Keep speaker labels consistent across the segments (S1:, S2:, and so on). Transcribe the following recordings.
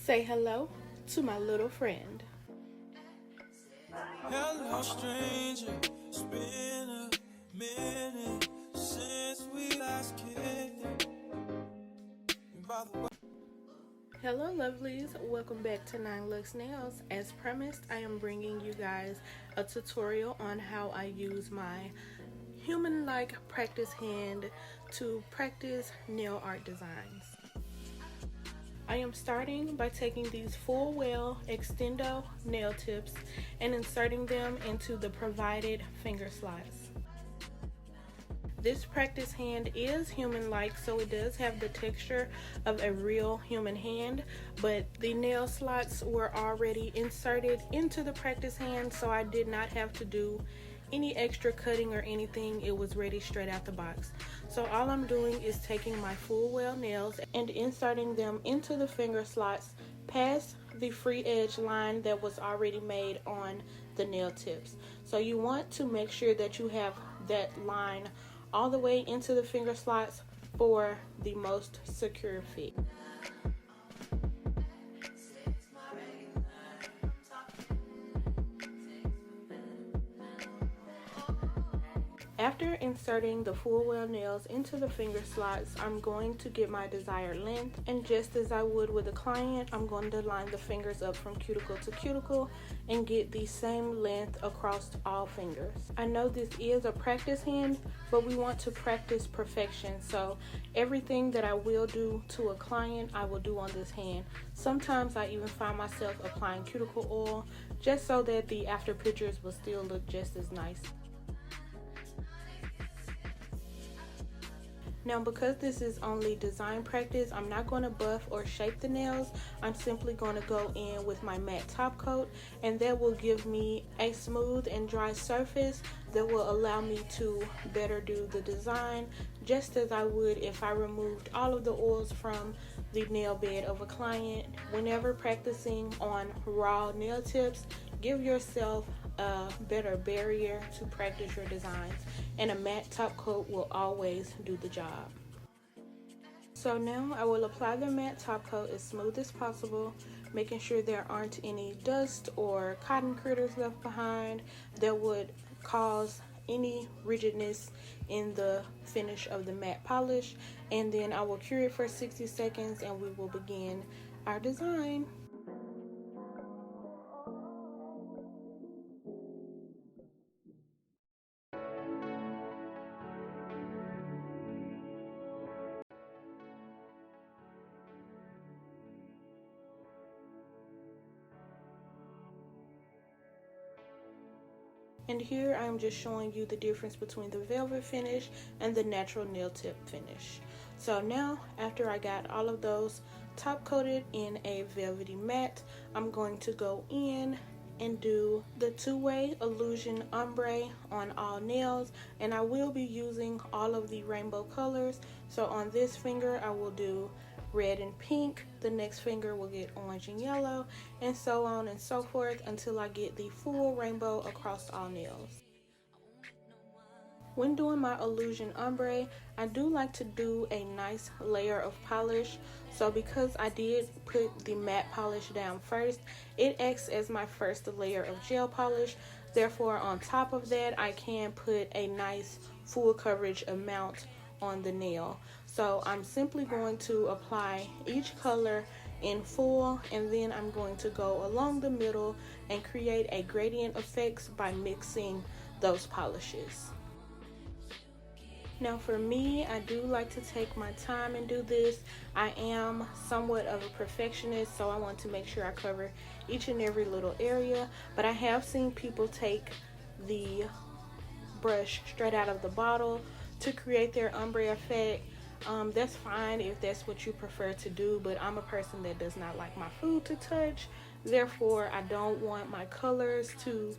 S1: Say hello to my little friend.
S2: Hello, stranger. It's been a minute since we last kicked it. And by the way,
S1: Hello, lovelies. Welcome back to 9Lux Nails. As promised, I am bringing you guys a tutorial on how I use my human-like practice hand to practice nail art designs. I am starting by taking these full well extendo nail tips and inserting them into the provided finger slots. This practice hand is human-like, so it does have the texture of a real human hand, but the nail slots were already inserted into the practice hand, so I did not have to do any extra cutting or anything. It was ready straight out the box. So all I'm doing is taking my full well nails and inserting them into the finger slots past the free edge line that was already made on the nail tips. So you want to make sure that you have that line all the way into the finger slots for the most secure fit. After inserting the full well nails into the finger slots, I'm going to get my desired length, and just as I would with a client, I'm going to line the fingers up from cuticle to cuticle and get the same length across all fingers. I know this is a practice hand, but we want to practice perfection, so everything that I will do to a client, I will do on this hand. Sometimes I even find myself applying cuticle oil just so that the after pictures will still look just as nice. Now, because this is only design practice, I'm not going to buff or shape the nails. I'm simply going to go in with my matte top coat, and that will give me a smooth and dry surface that will allow me to better do the design, just as I would if I removed all of the oils from the nail bed of a client. Whenever practicing on raw nail tips, give yourself a better barrier to practice your designs, and a matte top coat will always do the job. So now I will apply the matte top coat as smooth as possible, making sure there aren't any dust or cotton critters left behind that would cause any rigidness in the finish of the matte polish. And then I will cure it for 60 seconds and we will begin our design. And here I'm just showing you the difference between the velvet finish and the natural nail tip finish. So now, after I got all of those top coated in a velvety matte, I'm going to go in and do the two-way illusion ombre on all nails, and I will be using all of the rainbow colors. So on this finger I will do red and pink, the next finger will get orange and yellow, and so on and so forth until I get the full rainbow across all nails. When doing my illusion ombre, I do like to do a nice layer of polish. So because I did put the matte polish down first, it acts as my first layer of gel polish. Therefore, on top of that, I can put a nice full coverage amount on the nail. So I'm simply going to apply each color in full, and then I'm going to go along the middle and create a gradient effects by mixing those polishes. Now for me, I do like to take my time and do this. I am somewhat of a perfectionist, so I want to make sure I cover each and every little area, but I have seen people take the brush straight out of the bottle to create their ombre effect. That's fine if that's what you prefer to do, but I'm a person that does not like my food to touch. Therefore, I don't want my colors to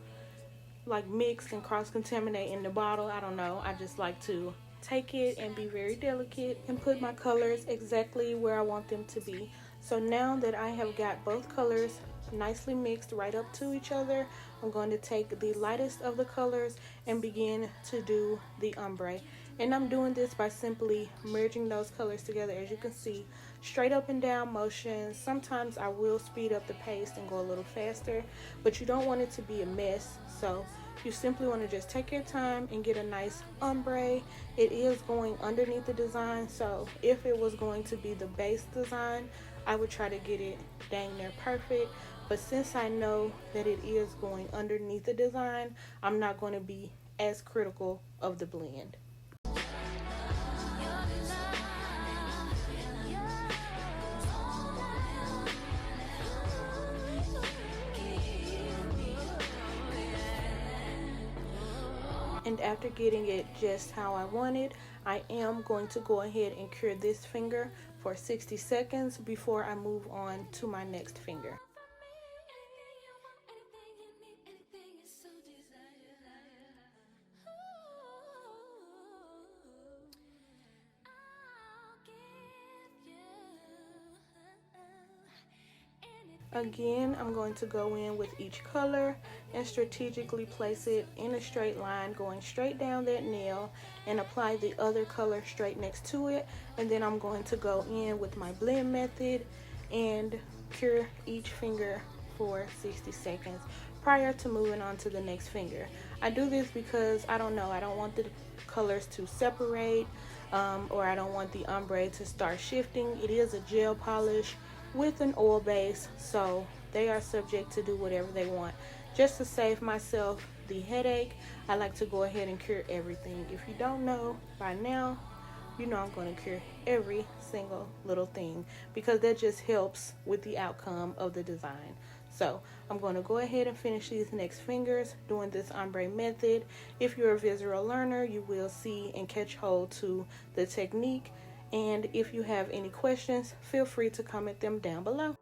S1: like mix and cross-contaminate in the bottle. I don't know. I just like to take it and be very delicate and put my colors exactly where I want them to be. So now that I have got both colors nicely mixed right up to each other, I'm going to take the lightest of the colors and begin to do the ombre. And I'm doing this by simply merging those colors together. As you can see, straight up and down motions. Sometimes I will speed up the pace and go a little faster, but you don't want it to be a mess. So you simply want to just take your time and get a nice ombre. It is going underneath the design, so if it was going to be the base design, I would try to get it dang near perfect. But since I know that it is going underneath the design, I'm not going to be as critical of the blend. And after getting it just how I wanted, I am going to go ahead and cure this finger for 60 seconds before I move on to my next finger. Again, I'm going to go in with each color and strategically place it in a straight line, going straight down that nail, and apply the other color straight next to it. And then I'm going to go in with my blend method and cure each finger for 60 seconds prior to moving on to the next finger. I do this because I don't want the colors to separate, or I don't want the ombre to start shifting. It is a gel polish with an oil base, so they are subject to do whatever they want. Just to save myself the headache, I like to go ahead and cure everything. If you don't know by now, you know I'm going to cure every single little thing, because that just helps with the outcome of the design. So I'm going to go ahead and finish these next fingers doing this ombre method. If you're a visual learner, you will see and catch hold to the technique. And if you have any questions, feel free to comment them down below.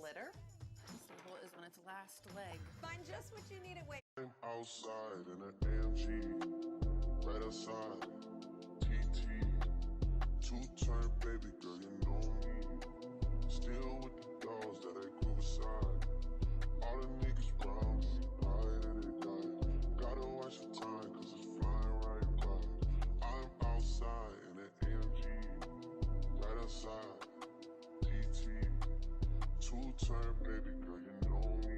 S3: glitter. Circle is when it's last leg.
S4: Find just what you need. Wait.
S5: I'm outside in an AMG, right outside, TT, two-turn baby girl, you know me. Still with the dogs that I grew beside. All the niggas round me, ride and they die. Gotta watch the time, cause it's flying right by. I'm outside in an AMG, right outside, TT, two-turn baby girl, you know me.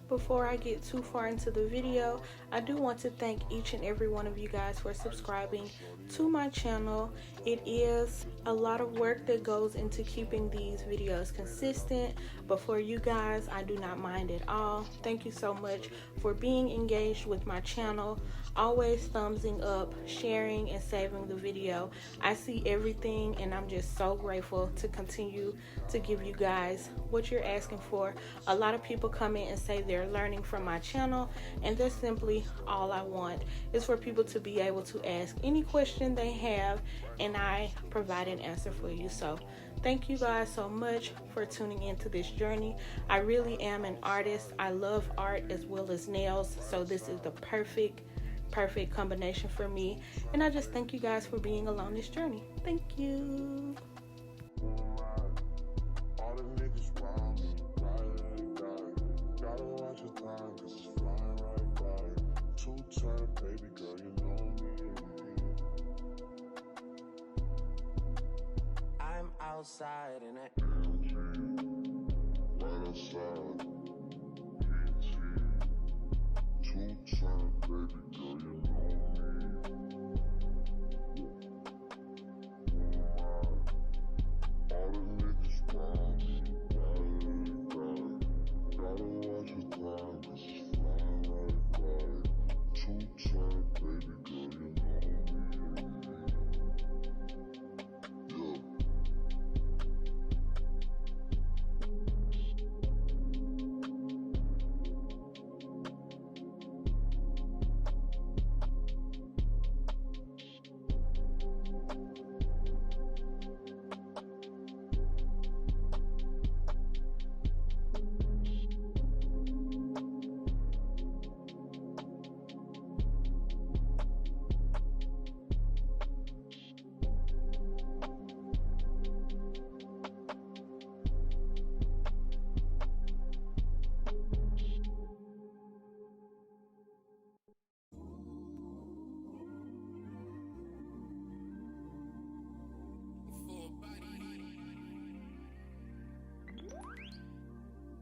S1: Before I get too far into the video, I do want to thank each and every one of you guys for subscribing to my channel. It is a lot of work that goes into keeping these videos consistent, but for you guys, I do not mind at all. Thank you so much for being engaged with my channel, always thumbsing up, sharing, and saving the video. I see everything, and I'm just so grateful to continue to give you guys what you're asking for. A lot of people come in and say they're learning from my channel, and that's simply all I want, is for people to be able to ask any question they have, and I provide an answer for you. So thank you guys so much for tuning into this journey. I really am an artist. I love art as well as nails, so this is the perfect combination for me, and I just thank you guys for being along this journey. Thank you.
S5: All the niggas round me, ride and they die. Gotta watch the time, cause it's flying right by. Two-turn baby girl, you know me.
S2: I'm outside in it.
S5: Right outside, PT, two-turn baby girl, you know me. All the niggas round me, ride and die. Gotta watch the time, cause it's flying right by. Two-turn baby girl, you know me.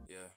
S5: Yeah.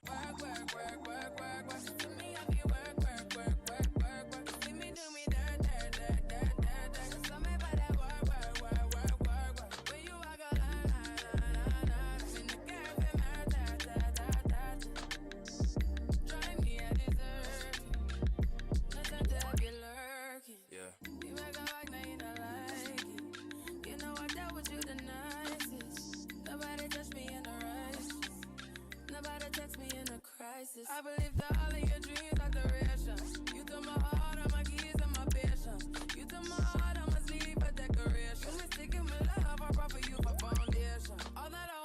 S2: I believe that all of your dreams are duration. You took my heart, all my keys, and my patience. You took my heart, I must leave a decoration. You mistaken my love, I brought for you for foundation. All that I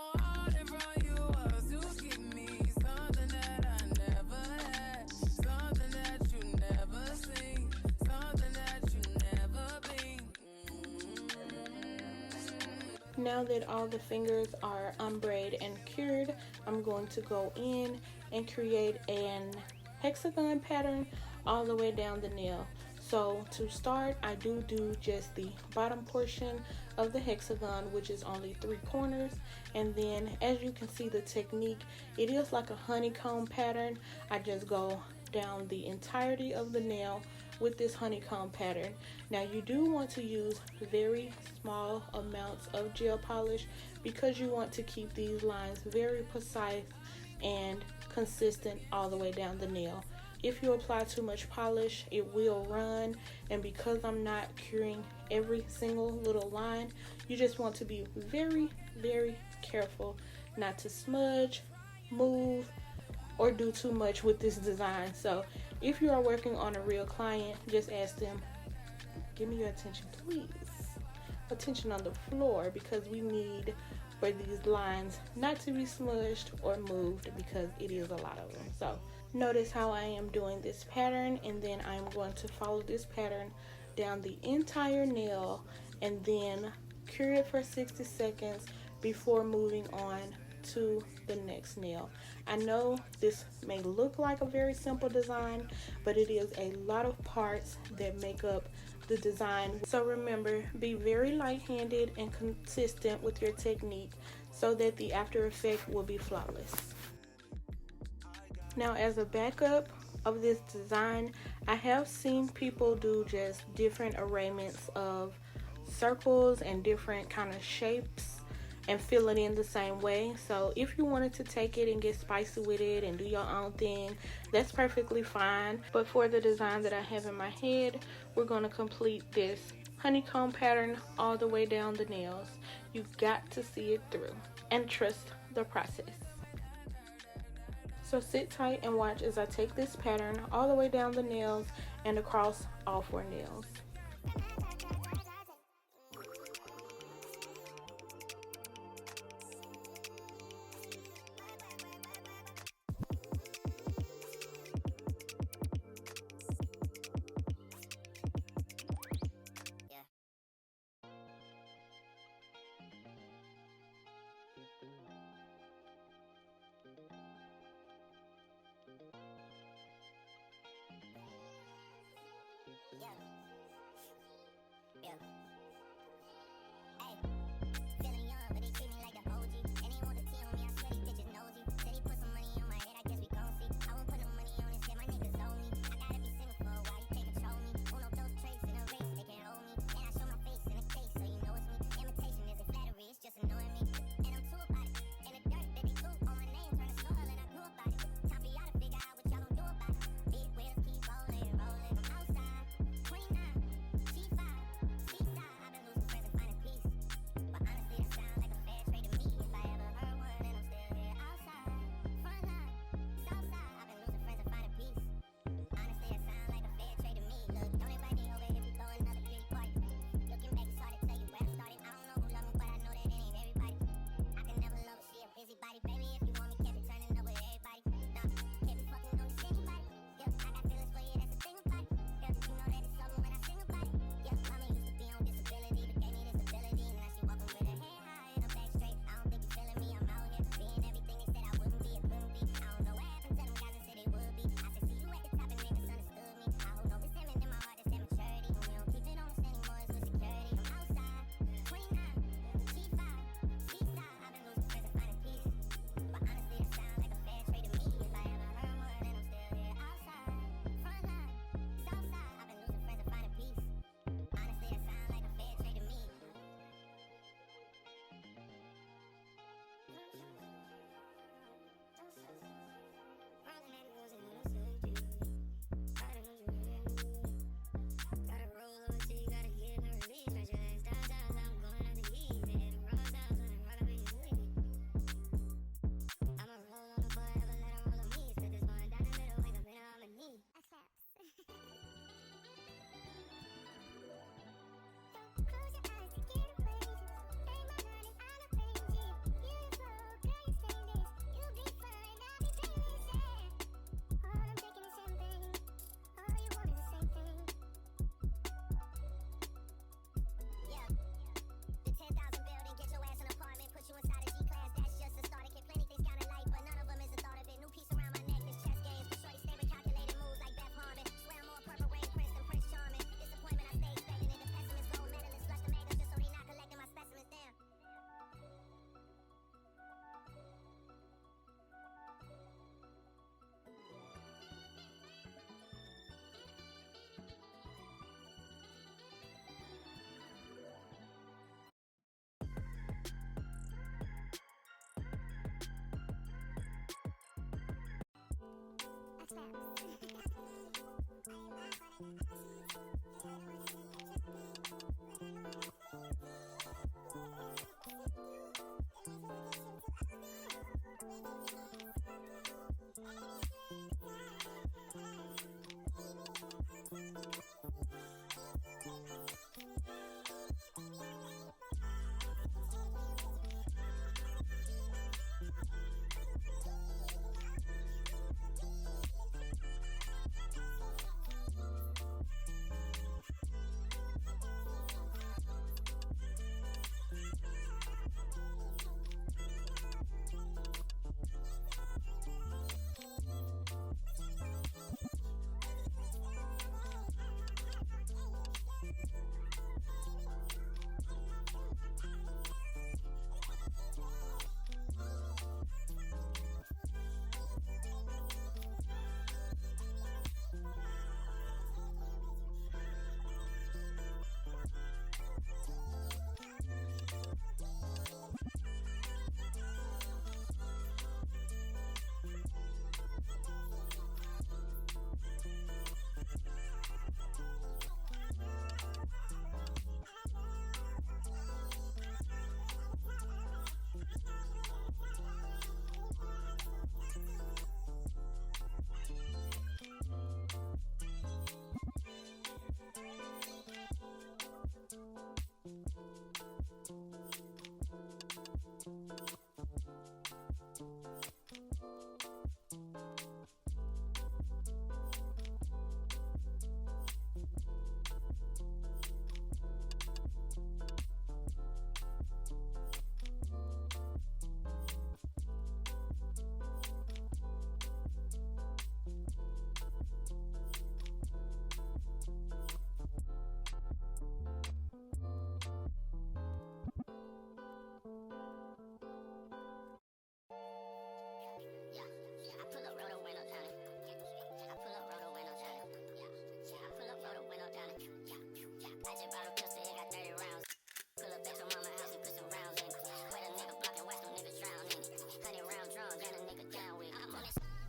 S2: wanted from you was to give me something that I never had, something that you never seen, something that you never been.
S1: Now that all the fingers are unbraided and cured, I'm going to go in and create an hexagon pattern all the way down the nail. So to start, I do just the bottom portion of the hexagon, which is only 3 corners, and then as you can see, the technique, it is like a honeycomb pattern. I just go down the entirety of the nail with this honeycomb pattern. Now you do want to use very small amounts of gel polish because you want to keep these lines very precise and consistent all the way down the nail. If you apply too much polish, it will run, and because I'm not curing every single little line, you just want to be very careful not to smudge, move, or do too much with this design. So if you are working on a real client, just ask them, give me your attention please. attention on the floor, because we need for these lines not to be smudged or moved because it is a lot of them. So notice how I am doing this pattern, and then I'm going to follow this pattern down the entire nail and then cure it for 60 seconds before moving on to the next nail. I know this may look like a very simple design, but it is a lot of parts that make up the design. So remember, be very light-handed and consistent with your technique so that the after effect will be flawless. Now, as a backup of this design, I have seen people do just different arrangements of circles and different kind of shapes and fill it in the same way. So if you wanted to take it and get spicy with it and do your own thing, that's perfectly fine. But for the design that I have in my head, we're going to complete this honeycomb pattern all the way down the nails. You've got to see it through and trust the process. So sit tight and watch as I take this pattern all the way down the nails and across all 4 nails.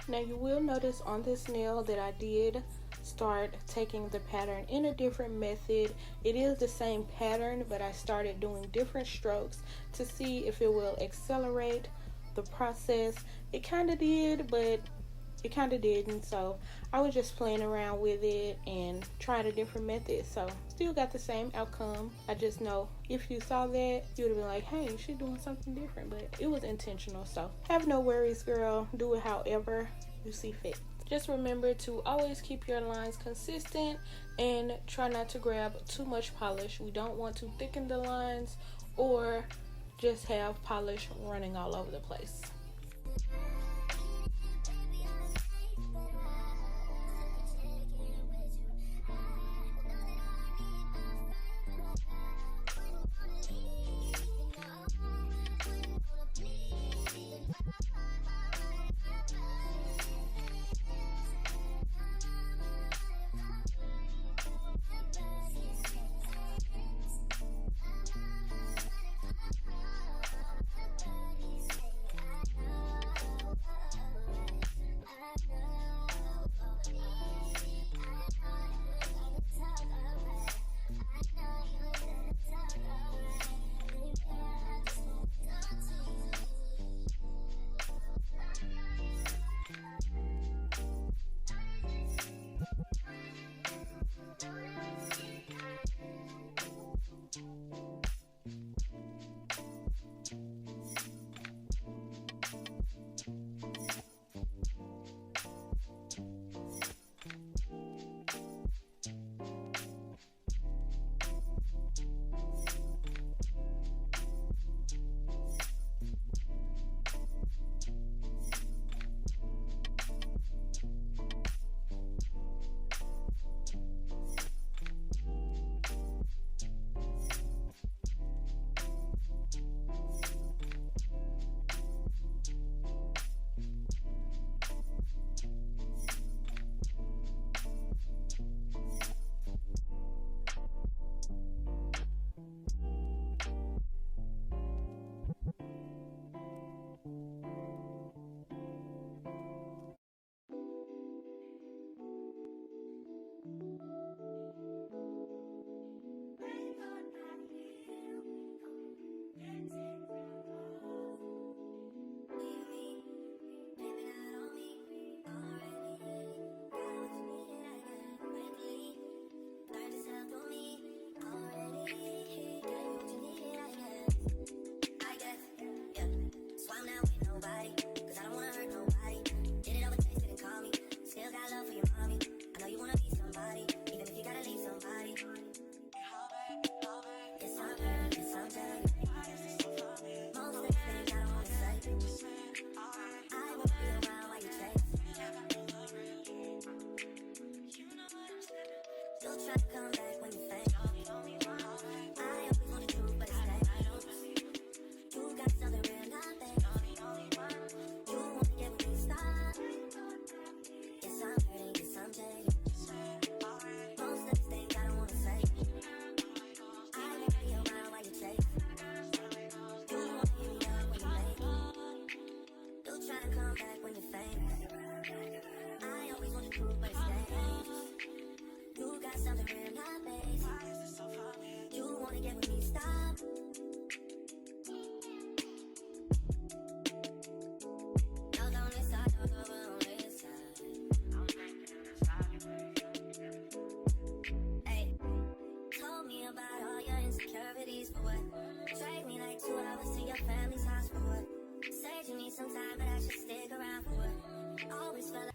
S1: Now you will notice on this nail that I did start taking the pattern in a different method. It is the same pattern, but I started doing different strokes to see if it will accelerate the process. It kind of did, but it kind of didn't, so I was just playing around with it and tried a different method, so still got the same outcome. I just know if you saw that, you would have been like, hey, she's doing something different, but it was intentional. So have no worries, girl. Do it however you see fit. Just remember to always keep your lines consistent and try not to grab too much polish. We don't want to thicken the lines or just have polish running all over the place.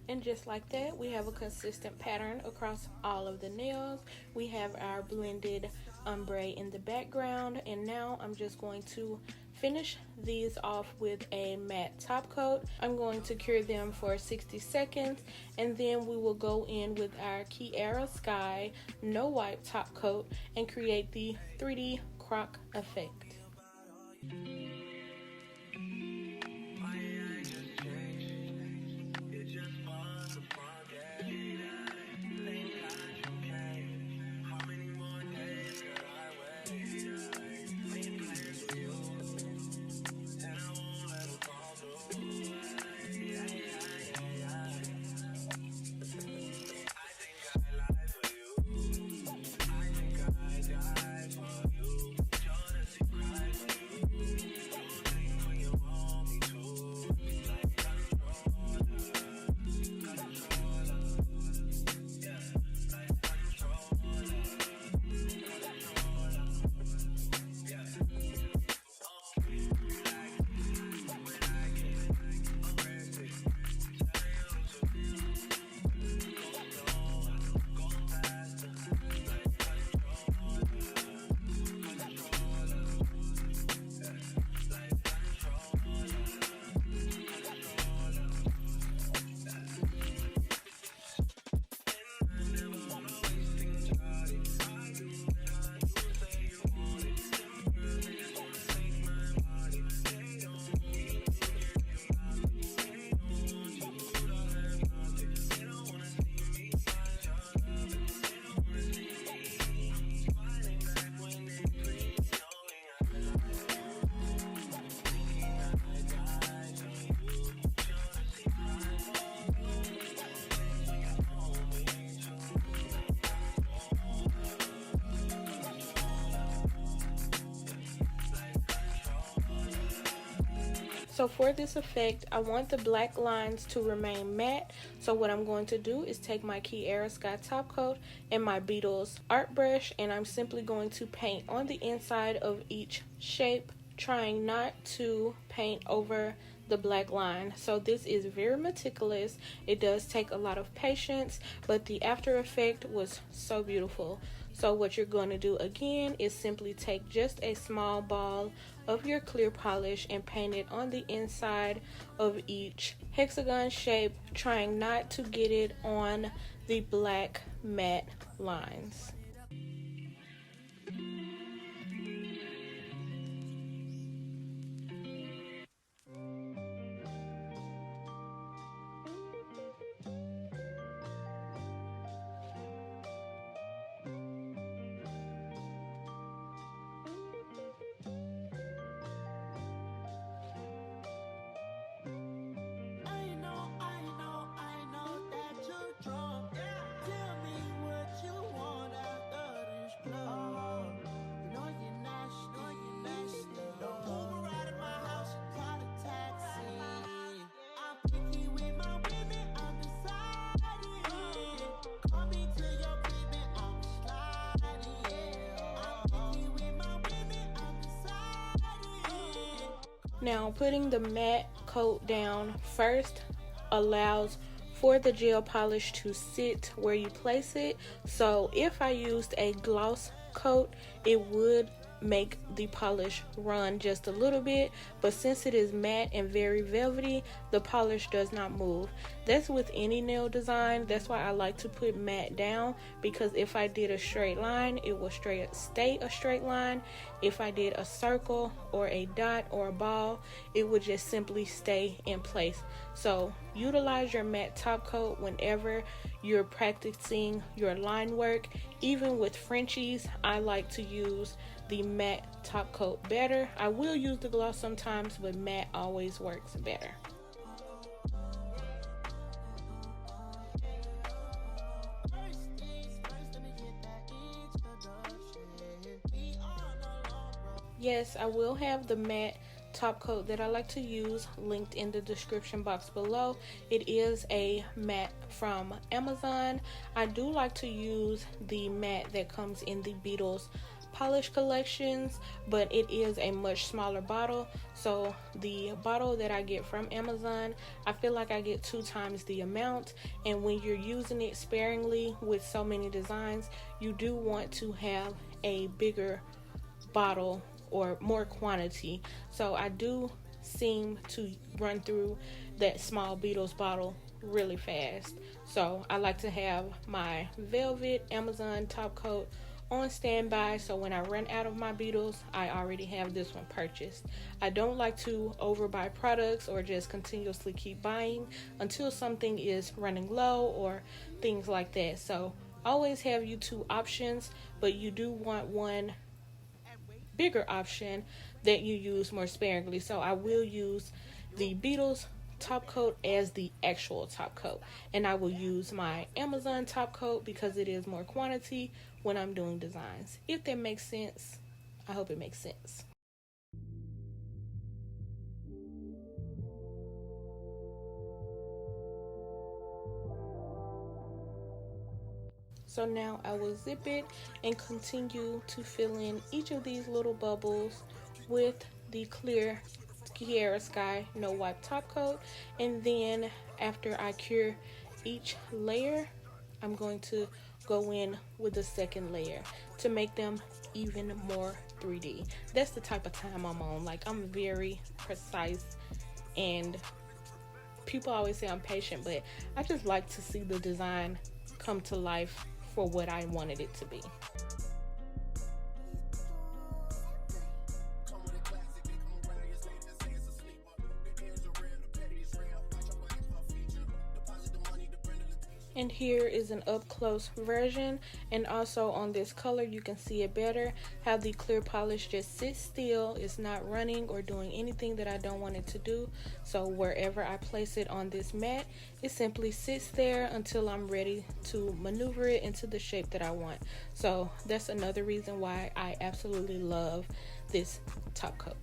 S1: And just like that, we have a consistent pattern across all of the nails. We have our blended ombre in the background, and now I'm just going to finish these off with a matte top coat. I'm going to cure them for 60 seconds, and then we will go in with our Kiara Sky no wipe top coat and create the 3D croc effect. So for this effect, I want the black lines to remain matte. So what I'm going to do is take my Kiara Sky top coat and my Beetles art brush, and I'm simply going to paint on the inside of each shape, trying not to paint over the black line. So this is very meticulous. It does take a lot of patience, but the after effect was so beautiful. So what you're going to do again is simply take just a small ball of your clear polish and paint it on the inside of each hexagon shape, trying not to get it on the black matte lines. Now, putting the matte coat down first allows for the gel polish to sit where you place it. So if I used a gloss coat, it would make the polish run just a little bit, but since it is matte and very velvety, the polish does not move. That's with any nail design. That's why I like to put matte down, because if I did a straight line, it will stay a straight line. If I did a circle or a dot or a ball, it would just simply stay in place. So utilize your matte top coat whenever you're practicing your line work. Even with Frenchies, I like to use the matte top coat better. I will use the gloss sometimes, but matte always works better. Yes, I will have the matte top coat that I like to use linked in the description box below. It is a matte from Amazon. I do like to use the matte that comes in the Beetles polish collections, but it is a much smaller bottle. So the bottle that I get from Amazon, I feel like I get 2 times the amount, and when you're using it sparingly with so many designs, you do want to have a bigger bottle or more quantity. So I do seem to run through that small Beetles bottle really fast. So I like to have my velvet Amazon top coat on standby, so when I run out of my Beetles, I already have this one purchased. I don't like to overbuy products or just continuously keep buying until something is running low or things like that. So always have you 2 options, but you do want one bigger option that you use more sparingly. So I will use the Beetles top coat as the actual top coat, and I will use my Amazon top coat because it is more quantity when I'm doing designs. If that makes sense, I hope it makes sense. So now I will zip it and continue to fill in each of these little bubbles with the clear Kiara Sky no wipe top coat, and then after I cure each layer, I'm going to go in with the second layer to make them even more 3D. That's the type of time I'm on. Like, I'm very precise, and people always say I'm patient, but I just like to see the design come to life for what I wanted it to be. And here is an up close version, and also on this color you can see it better how the clear polish just sits still. It's not running or doing anything that I don't want it to do. So wherever I place it on this mat, it simply sits there until I'm ready to maneuver it into the shape that I want. So that's another reason why I absolutely love this top coat.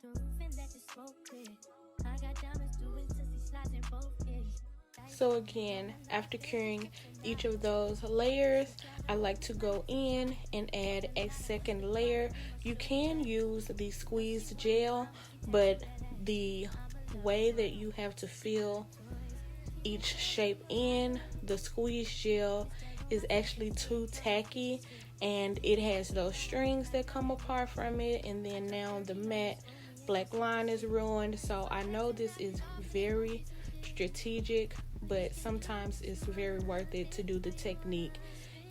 S2: the roof and let the smoke clear. I got diamonds doing sissy slides in both ears.
S1: So again, after curing each of those layers, I like to go in and add a second layer. You can use the squeezed gel, but the way that you have to fill each shape in, the squeezed gel is actually too tacky, and it has those strings that come apart from it, and then now the matte black line is ruined. So I know this is very strategic, but sometimes it's very worth it to do the technique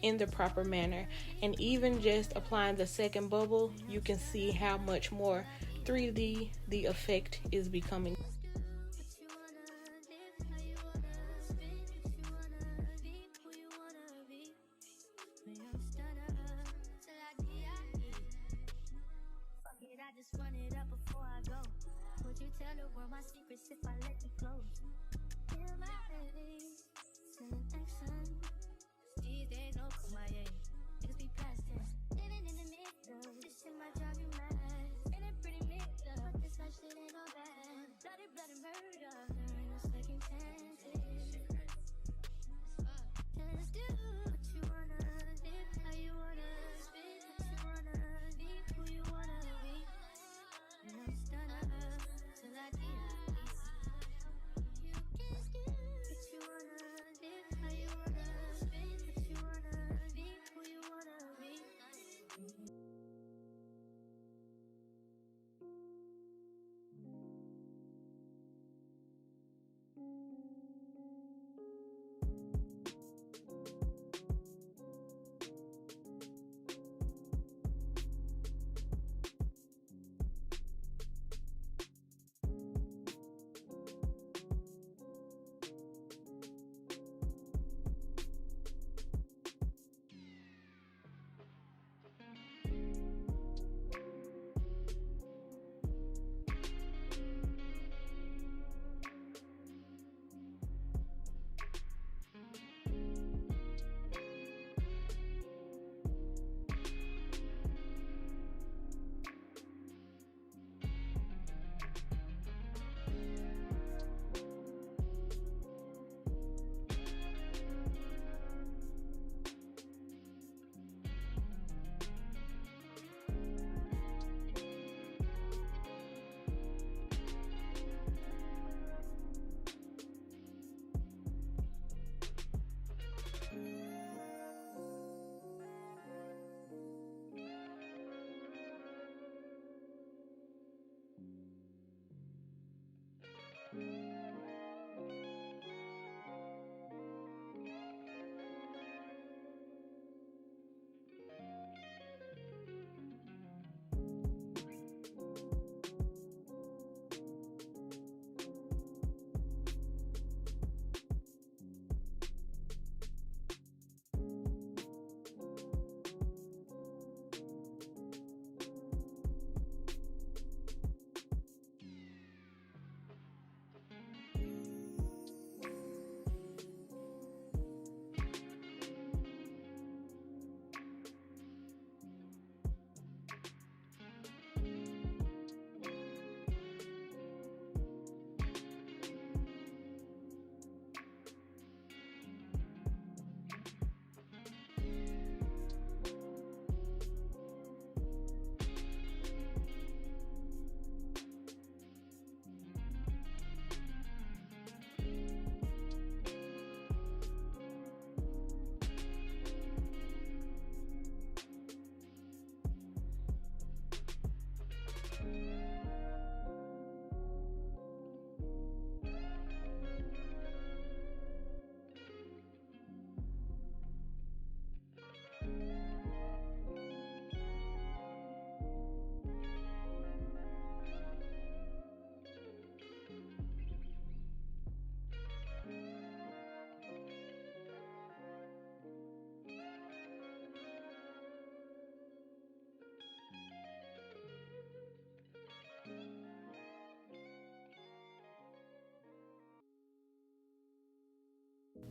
S1: in the proper manner. And even just applying the second bubble, you can see how much more 3D the effect is becoming.
S2: I just run it up before I go. Would you tell the world my secrets if I let you close? Feel my face, sending action. These days no Kumaye. Niggas be past tense. Living in the middle. This shit might drive you mad. Feeling pretty mixed up. But this life shit ain't all bad. Bloody, bloody murder. There ain't no second chances. Just do what you wanna live, how you wanna spit, what you wanna be, who you wanna be. And I'm stunned till I get you can do what you wanna live, how you wanna spit, what you wanna be, who you wanna be.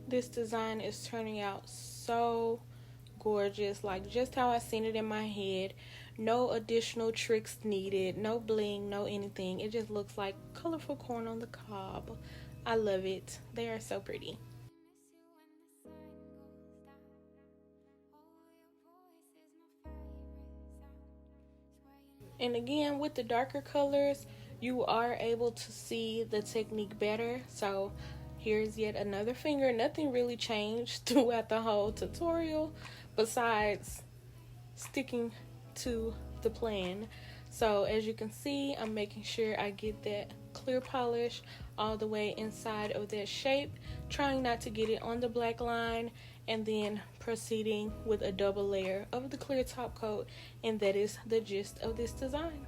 S1: This design is turning out so gorgeous, like just how I seen it in my head. No additional tricks needed, no bling, no anything. It just looks like colorful corn on the cob. I love it. They are so pretty. And again, with the darker colors, you are able to see the technique better. So here's yet another finger. Nothing really changed throughout the whole tutorial besides sticking to the plan. So as you can see, I'm making sure I get that clear polish all the way inside of that shape, trying not to get it on the black line, and then proceeding with a double layer of the clear top coat, and that is the gist of this design.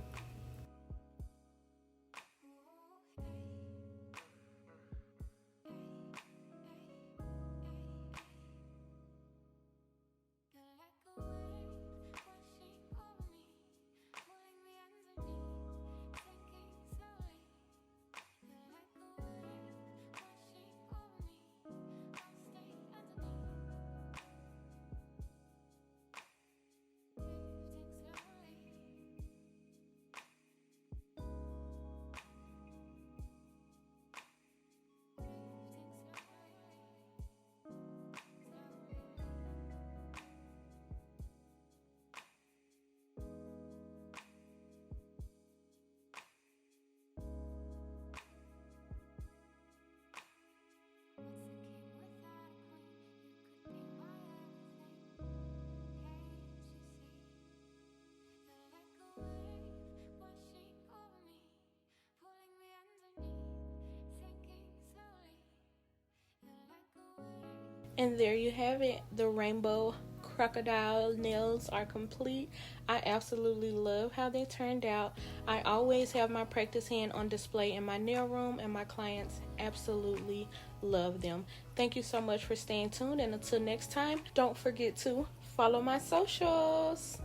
S1: And there you have it. The rainbow crocodile nails are complete. I absolutely love how they turned out. I always have my practice hand on display in my nail room, and my clients absolutely love them. Thank you so much for staying tuned, and until next time, don't forget to follow my socials.